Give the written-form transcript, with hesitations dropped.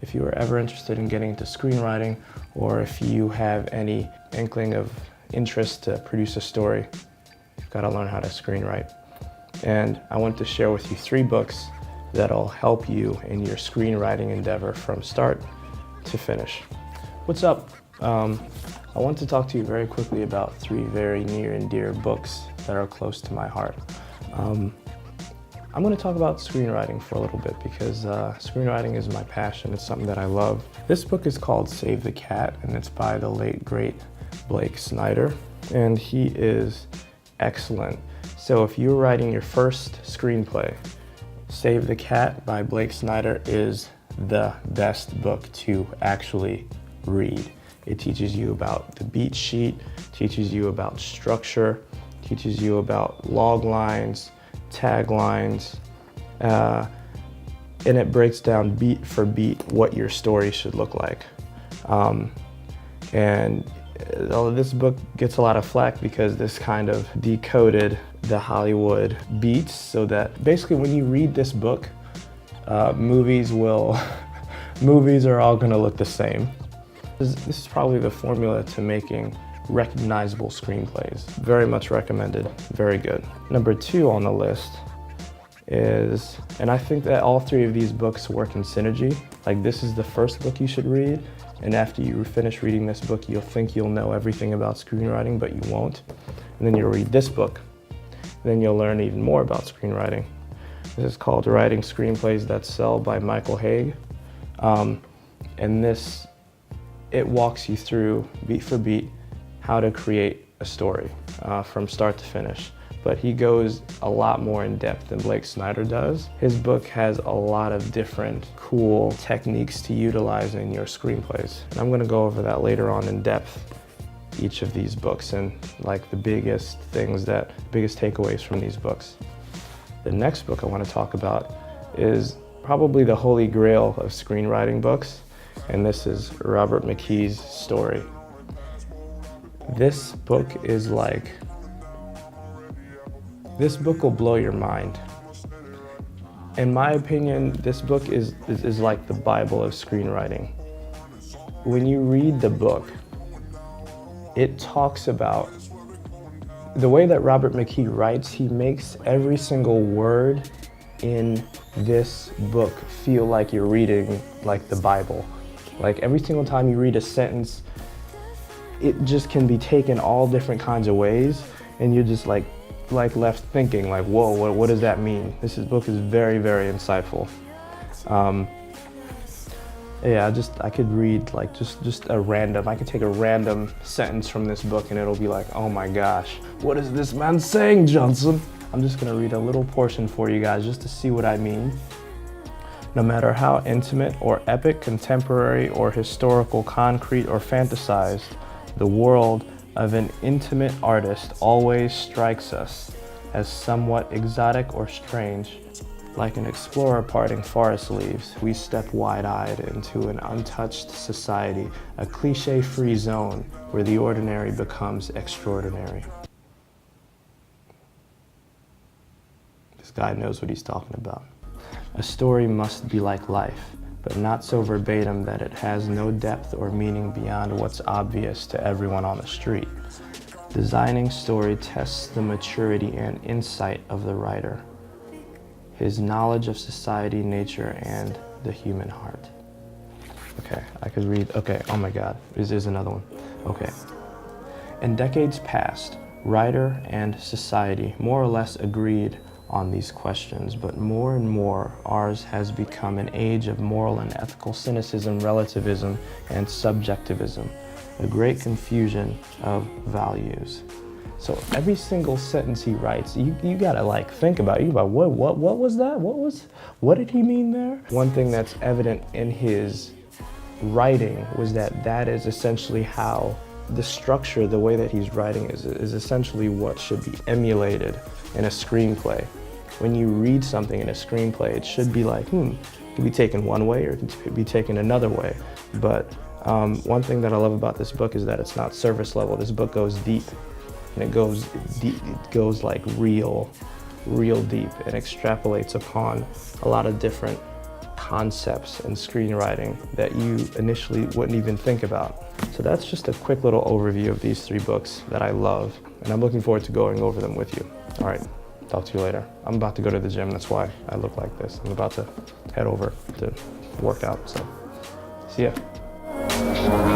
if you are ever interested in getting into screenwriting, or if you have any inkling of interest to produce a story, you've got to learn how to screenwrite. And I want to share with you 3 books that'll help you in your screenwriting endeavor from start to finish. What's up? I want to talk to you very quickly about 3 very near and dear books that are close to my heart. I'm going to talk about screenwriting for a little bit because screenwriting is my passion. It's something that I love. This book is called Save the Cat, and it's by the late, great Blake Snyder, and he is excellent. So if you're writing your first screenplay, Save the Cat by Blake Snyder is the best book to actually read. It teaches you about the beat sheet, teaches you about structure, teaches you about log lines, taglines, and it breaks down beat for beat what your story should look like. And this book gets a lot of flack because this kind of decoded the Hollywood beats, so that basically when you read this book, movies are all gonna look the same. This is probably the formula to making recognizable screenplays. Very much recommended, very good. Number 2 on the list is, and I think that all 3 of these books work in synergy. Like, this is the first book you should read, and after you finish reading this book, you'll think you'll know everything about screenwriting, but you won't. And then you'll read this book, and then you'll learn even more about screenwriting. This is called Writing Screenplays That Sell by Hauge. And it walks you through, beat for beat, how to create a story from start to finish. But he goes a lot more in depth than Blake Snyder does. His book has a lot of different cool techniques to utilize in your screenplays. And I'm gonna go over that later on in depth, each of these books, and like the biggest takeaways from these books. The next book I wanna talk about is probably the holy grail of screenwriting books, and this is Robert McKee's story. This book will blow your mind. In my opinion, this book is like the Bible of screenwriting. When you read the book, it talks about the way that Robert McKee writes. He makes every single word in this book feel like you're reading like the Bible. Like, every single time you read a sentence, it just can be taken all different kinds of ways, and you're just like left thinking like, whoa, what does that mean? This book is very, very insightful. Yeah, I could read like I could take a random sentence from this book and it'll be like, oh my gosh, what is this man saying, Johnson? I'm just gonna read a little portion for you guys just to see what I mean. No matter how intimate or epic, contemporary or historical, concrete or fantasized, the world of an intimate artist always strikes us as somewhat exotic or strange. Like an explorer parting forest leaves, we step wide-eyed into an untouched society, a cliche-free zone where the ordinary becomes extraordinary. This guy knows what he's talking about. A story must be like life, but not so verbatim that it has no depth or meaning beyond what's obvious to everyone on the street. Designing story tests the maturity and insight of the writer, his knowledge of society, nature, and the human heart. Okay, I could read, okay, oh my God, this is another one. Okay. In decades past, writer and society more or less agreed on these questions, but more and more ours has become an age of moral and ethical cynicism, relativism, and subjectivism, a great confusion of values. So every single sentence he writes, you gotta like think about it. What was that? What did he mean there? One thing that's evident in his writing was that is essentially how the structure, the way that he's writing is essentially what should be emulated in a screenplay. When you read something in a screenplay, it should be like, it could be taken one way or it could be taken another way. But one thing that I love about this book is that it's not surface level. This book goes deep, and it goes deep, it goes like real deep, and extrapolates upon a lot of different concepts in screenwriting that you initially wouldn't even think about. So that's just a quick little overview of these 3 books that I love, and I'm looking forward to going over them with you. All right, talk to you later. I'm about to go to the gym, that's why I look like this. I'm about to head over to work out, so see ya.